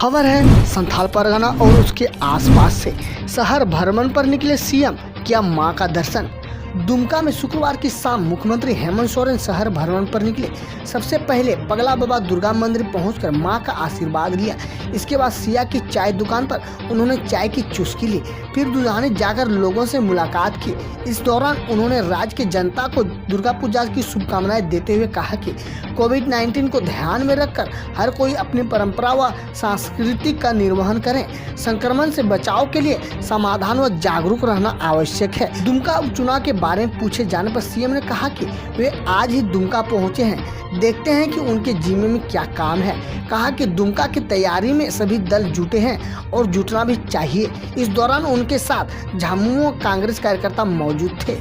खबर है संथाल परगना और उसके आसपास से। शहर भ्रमण पर निकले सीएम, किया मां का दर्शन। दुमका में शुक्रवार की शाम मुख्यमंत्री हेमंत सोरेन शहर भ्रमण पर निकले। सबसे पहले पगला बाबा दुर्गा मंदिर पहुंचकर मां का आशीर्वाद लिया। इसके बाद सिया की चाय दुकान पर उन्होंने चाय की चुस्की ली। फिर दुधानी जाकर लोगों से मुलाकात की। इस दौरान उन्होंने राज्य की जनता को दुर्गा पूजा की शुभकामनाएं देते हुए कहा कि कोविड-19 को ध्यान में रखकर हर कोई अपनी परंपरा व संस्कृति का निर्वहन करें। संक्रमण से बचाव के लिए समाधान व जागरूक रहना आवश्यक है। दुमका उपचुनाव के बारे में पूछे जाने पर सीएम ने कहा कि वे आज ही दुमका पहुंचे हैं, देखते हैं कि उनके जिम्मे में क्या काम है। कहा कि दुमका की तैयारी में सभी दल जुटे हैं और जुटना भी चाहिए। इस दौरान उनके साथ झामुमो कांग्रेस कार्यकर्ता मौजूद थे।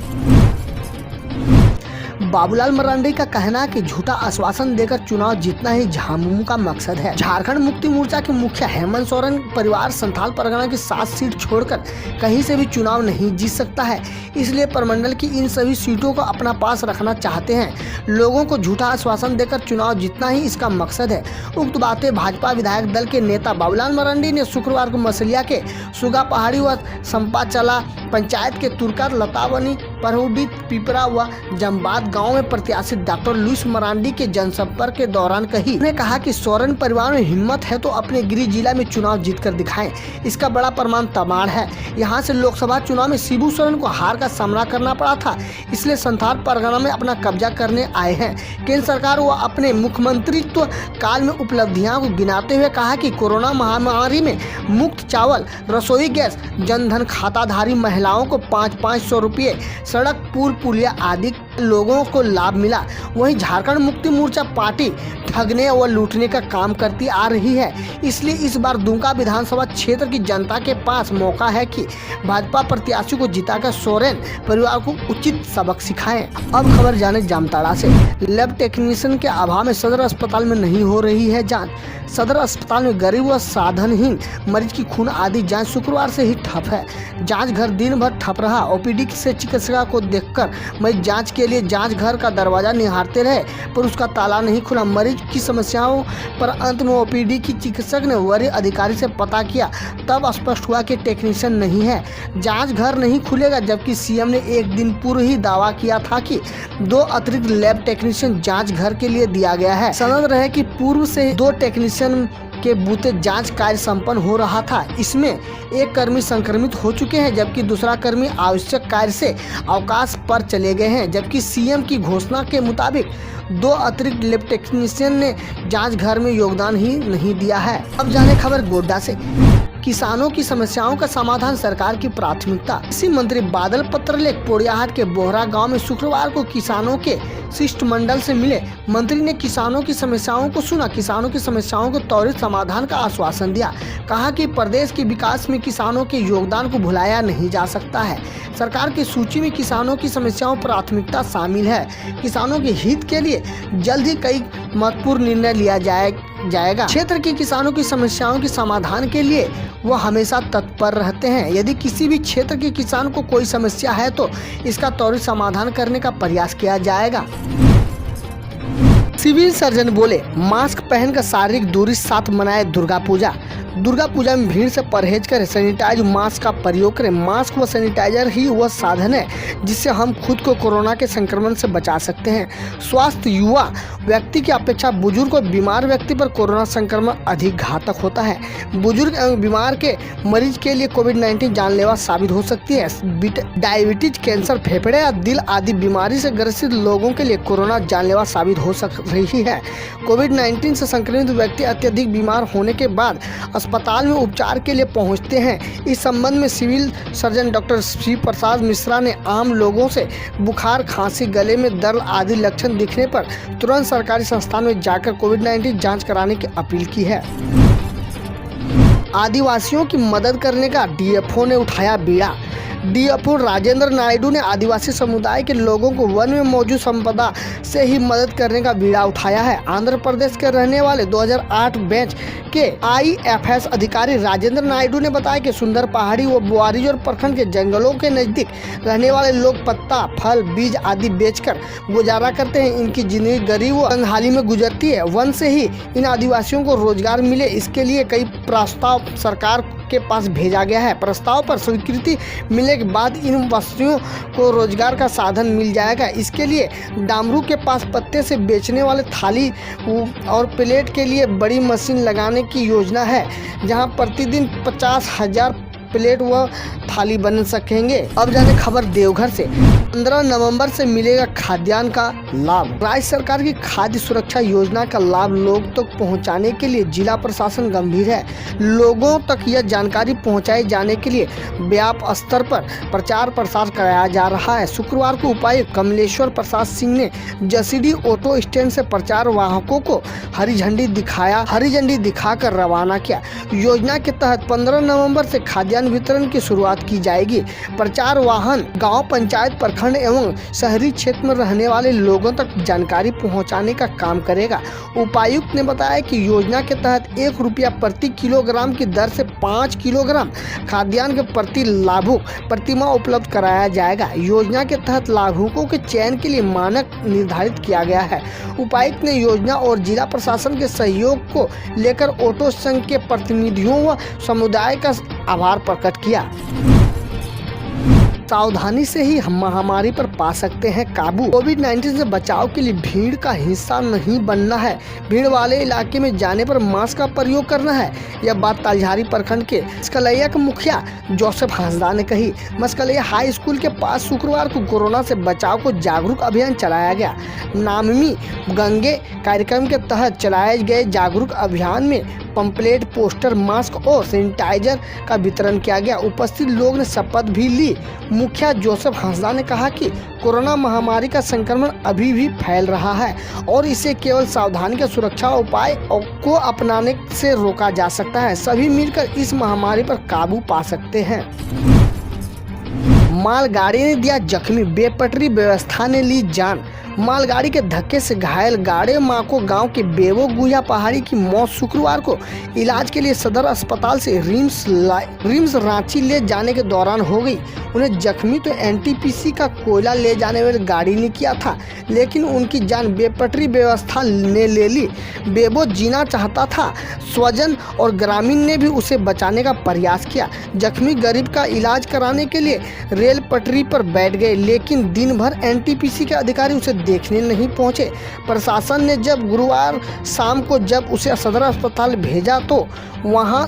बाबूलाल मरांडी का कहना है कि झूठा आश्वासन देकर चुनाव जीतना ही झामुमो का मकसद है। झारखंड मुक्ति मोर्चा के मुखिया हेमंत सोरेन परिवार संथाल परगना की 7 सीट छोड़कर कहीं से भी चुनाव नहीं जीत सकता है, इसलिए प्रमंडल की इन सभी सीटों को अपना पास रखना चाहते हैं। लोगों को झूठा आश्वासन देकर चुनाव जीतना ही इसका मकसद है। उक्त बातें भाजपा विधायक दल के नेता बाबूलाल मरांडी ने शुक्रवार को मसलिया के सुगा पहाड़ी व संपाचला पंचायत के तुरकर लतावनी परहुडी पिपरा व जमबाद गांव में प्रत्याशी डॉक्टर लुइस मरांडी के जनसंपर्क के दौरान कही। उन्होंने कहा कि सोरेन परिवार में हिम्मत है तो अपने गृह जिला में चुनाव जीतकर दिखाएं। इसका बड़ा प्रमाण तमाड़ है। यहां से लोकसभा चुनाव में शिबू सोरेन को हार का सामना करना पड़ा था, इसलिए संथाल परगना में अपना कब्जा करने आए हैं। केंद्र सरकार व अपने मुख्यमंत्रित्व काल में उपलब्धियों को गिनाते हुए कहा कि कोरोना महामारी में मुफ्त चावल, रसोई गैस, जनधन खाताधारी महिलाओं को 500 रुपये, सड़क पुलिया आदि लोगों को लाभ मिला। वहीं झारखंड मुक्ति मोर्चा पार्टी ठगने व लूटने का काम करती आ रही है, इसलिए इस बार दुमका विधानसभा क्षेत्र की जनता के पास मौका है कि भाजपा प्रत्याशी को जिताकर सोरेन परिवार को उचित सबक सिखाएं। अब खबर जाने जामताड़ा से। लैब टेक्नीशियन के अभाव में सदर अस्पताल में नहीं हो रही है जाँच। सदर अस्पताल में गरीब व साधनहीन मरीज की खून आदि जाँच शुक्रवार से ही ठप है। जाँच घर दिन भर ठप रहा। ओपीडी से चिकित्सक को देखकर मरीज जाँच के लिए जांच घर का दरवाजा निहारते रहे, पर उसका ताला नहीं खुला। मरीज की समस्याओं पर अंत में ओपीडी की चिकित्सक ने वरीय अधिकारी से पता किया, तब स्पष्ट हुआ कि टेक्नीशियन नहीं है, जांच घर नहीं खुलेगा। जबकि सीएम ने एक दिन पूर्व ही दावा किया था कि 2 अतिरिक्त लैब टेक्नीशियन जांच घर के लिए दिया गया है। सनद रहे कि पूर्व से 2 टेक्नीशियन के बूते जांच कार्य संपन्न हो रहा था। इसमें एक कर्मी संक्रमित हो चुके हैं, जबकि दूसरा कर्मी आवश्यक कार्य से अवकाश पर चले गए हैं। जबकि सीएम की घोषणा के मुताबिक 2 अतिरिक्त लैब टेक्नीशियन ने जांच घर में योगदान ही नहीं दिया है। अब जाने खबर गोड्डा से। किसानों की समस्याओं का समाधान सरकार की प्राथमिकता। कृषि मंत्री बादल पत्रलेख पोड़ियाहाट के बोहरा गांव में शुक्रवार को किसानों के शिष्टमंडल से मिले। मंत्री ने किसानों की समस्याओं को सुना, किसानों की समस्याओं को त्वरित समाधान का आश्वासन दिया। कहा कि प्रदेश के विकास में किसानों के योगदान को भुलाया नहीं जा सकता है। सरकार की सूची में किसानों की समस्याओं प्राथमिकता शामिल है। किसानों के हित के लिए जल्द ही कई महत्वपूर्ण निर्णय लिया जाएगा। क्षेत्र के किसानों की समस्याओं के समाधान के लिए वह हमेशा तत्पर रहते हैं। यदि किसी भी क्षेत्र के किसान को कोई समस्या है तो इसका त्वरित समाधान करने का प्रयास किया जाएगा। सिविल सर्जन बोले, मास्क पहनकर शारीरिक दूरी साथ मनाए दुर्गा पूजा। दुर्गा पूजा में भीड़ से परहेज करें, सैनिटाइज मास्क का प्रयोग करें। मास्क व सैनिटाइजर ही वह साधन है जिससे हम खुद को कोरोना के संक्रमण से बचा सकते हैं। स्वास्थ्य युवा व्यक्ति की अपेक्षा बुजुर्ग और बीमार व्यक्ति पर कोरोना संक्रमण अधिक घातक होता है। बुजुर्ग एवं बीमार के मरीज के लिए कोविड-19 जानलेवा साबित हो सकती है। डायबिटीज, कैंसर, फेफड़े या दिल आदि बीमारी से ग्रसित लोगों के लिए कोरोना जानलेवा साबित हो रही है। कोविड-19 से संक्रमित व्यक्ति अत्यधिक बीमार होने के बाद अस्पताल में उपचार के लिए पहुंचते हैं। इस संबंध में सिविल सर्जन डॉक्टर शिव प्रसाद मिश्रा ने आम लोगों से बुखार, खांसी, गले में दर्द आदि लक्षण दिखने पर तुरंत सरकारी संस्थान में जाकर कोविड-19 जांच कराने की अपील की है। आदिवासियों की मदद करने का डीएफओ ने उठाया बीड़ा। डीएफओ राजेंद्र नायडू ने आदिवासी समुदाय के लोगों को वन में मौजूद संपदा से ही मदद करने का बीड़ा उठाया है। आंध्र प्रदेश के रहने वाले 2008 बैच के IFS अधिकारी राजेंद्र नायडू ने बताया कि सुंदर पहाड़ी व बुआरीजोर प्रखंड के जंगलों के नजदीक रहने वाले लोग पत्ता, फल, बीज आदि बेचकर गुजारा करते हैं। इनकी जिंदगी गरीब व तंगहाली में गुजरती है। वन से ही इन आदिवासियों को रोजगार मिले, इसके लिए कई प्रस्ताव सरकार के पास भेजा गया है। प्रस्ताव पर स्वीकृति मिलने के बाद इन बस्तियों को रोजगार का साधन मिल जाएगा। इसके लिए डामरू के पास पत्ते से बेचने वाले थाली और प्लेट के लिए बड़ी मशीन लगाने की योजना है, जहां प्रतिदिन 50,000 प्लेट व थाली बन सकेंगे। अब जाने खबर देवघर से। 15 नवंबर से मिलेगा खाद्यान्न का लाभ। राज्य सरकार की खाद्य सुरक्षा योजना का लाभ लोग तक पहुंचाने के लिए जिला प्रशासन गंभीर है। लोगों तक यह जानकारी पहुंचाए जाने के लिए व्यापक स्तर पर प्रचार प्रसार कराया जा रहा है। शुक्रवार को उपायुक्त कमलेश्वर प्रसाद सिंह ने जसीडी ऑटो स्टैंड से प्रचार वाहकों को हरी झंडी दिखाकर रवाना किया। योजना के तहत 15 नवंबर से खाद्यान्न वितरण की शुरुआत की जाएगी। प्रचार वाहन गांव पंचायत, प्रखंड एवं शहरी क्षेत्र में रहने वाले लोगों तक जानकारी पहुंचाने का काम करेगा। उपायुक्त ने बताया कि योजना के तहत ₹1 प्रति किलोग्राम की दर से 5 किलोग्राम खाद्यान्न के प्रति लाभुक प्रतिमाह उपलब्ध कराया जाएगा। योजना के तहत लाभुकों के चयन के लिए मानक निर्धारित किया गया है। उपायुक्त ने योजना और जिला प्रशासन के सहयोग को लेकर ऑटो संघ के प्रतिनिधियों व समुदाय का आभार प्रकट किया। सावधानी से ही हम महामारी पर पा सकते हैं काबू। कोविड-19 से बचाव के लिए भीड़ का हिस्सा नहीं बनना है। भीड़ वाले इलाके में जाने पर मास्क का प्रयोग करना है। यह बात तालझारी प्रखंड के मस्कलैया के मुखिया जोसेफ हंसदा ने कही। मस्कलैया हाई स्कूल के पास शुक्रवार को कोरोना से बचाव को जागरूक अभियान चलाया गया। नामी गंगे कार्यक्रम के तहत चलाए गए जागरूक अभियान में पंपलेट, पोस्टर, मास्क और सैनिटाइजर का वितरण किया गया। उपस्थित लोग ने शपथ भी ली। मुखिया जोसेफ हंसदा ने कहा कि कोरोना महामारी का संक्रमण अभी भी फैल रहा है और इसे केवल सावधानी के सुरक्षा उपाय को अपनाने से रोका जा सकता है। सभी मिलकर इस महामारी पर काबू पा सकते हैं। मालगाड़ी ने दिया जख्मी, बेपटरी व्यवस्था ने ली जान। मालगाड़ी के धक्के से घायल गाड़े माको गांव के बेवो गुया पहाड़ी की मौत शुक्रवार को इलाज के लिए सदर अस्पताल से रिम्स रांची ले जाने के दौरान हो गई। उन्हें जख्मी तो NTPC का कोयला ले जाने वाली गाड़ी ने किया था, लेकिन उनकी जान बेपटरी व्यवस्था ने ले ली। बेवो जीना चाहता था। स्वजन और ग्रामीण ने भी उसे बचाने का प्रयास किया। जख्मी गरीब का इलाज कराने के लिए रेल पटरी पर बैठ गए, लेकिन दिन भर NTPC के अधिकारी उसे देखने नहीं पहुंचे। प्रशासन ने जब गुरुवार शाम को जब उसे सदर अस्पताल भेजा तो वहां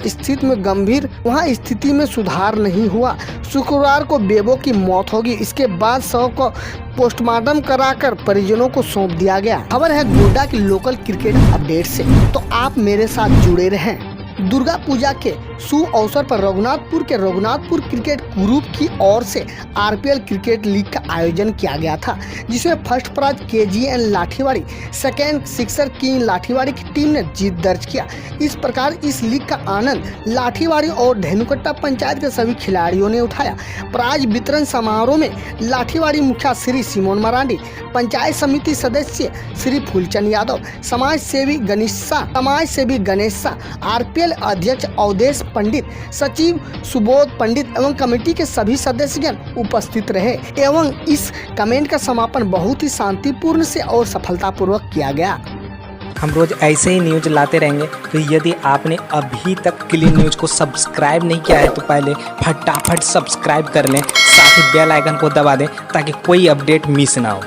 स्थिति में सुधार नहीं हुआ। शुक्रवार को बेबो की मौत होगी। इसके बाद शव को पोस्टमार्टम कराकर परिजनों को सौंप दिया गया। खबर है गोड्डा की लोकल क्रिकेट अपडेट से, तो आप मेरे साथ जुड़े रहें। दुर्गा पूजा के शुभ अवसर पर रघुनाथपुर क्रिकेट ग्रुप की ओर से RPL क्रिकेट लीग का आयोजन किया गया था, जिसमें first prize KGN Lathiwadi, second sixer king Lathiwadi की टीम ने जीत दर्ज किया। इस प्रकार इस लीग का आनंद लाठीवाड़ी और धेनुकट्टा पंचायत के सभी खिलाड़ियों ने उठाया। प्राइज वितरण समारोह में लाठीवाड़ी मुखिया श्री सिमोन मरांडी, पंचायत समिति सदस्य श्री फूलचंद यादव, समाज सेवी गणेश शाह, RPL अध्यक्ष अवधेश पंडित, सचिव सुबोध पंडित एवं कमेटी के सभी सदस्यगण उपस्थित रहे एवं इस कमेंट का समापन बहुत ही शांतिपूर्ण से और सफलतापूर्वक किया गया। हम रोज ऐसे ही न्यूज लाते रहेंगे, तो यदि आपने अभी तक क्लीन न्यूज को सब्सक्राइब नहीं किया है तो पहले फटाफट सब्सक्राइब कर लें, साथ ही बेल आइकन को दबा दें ताकि कोई अपडेट मिस ना हो।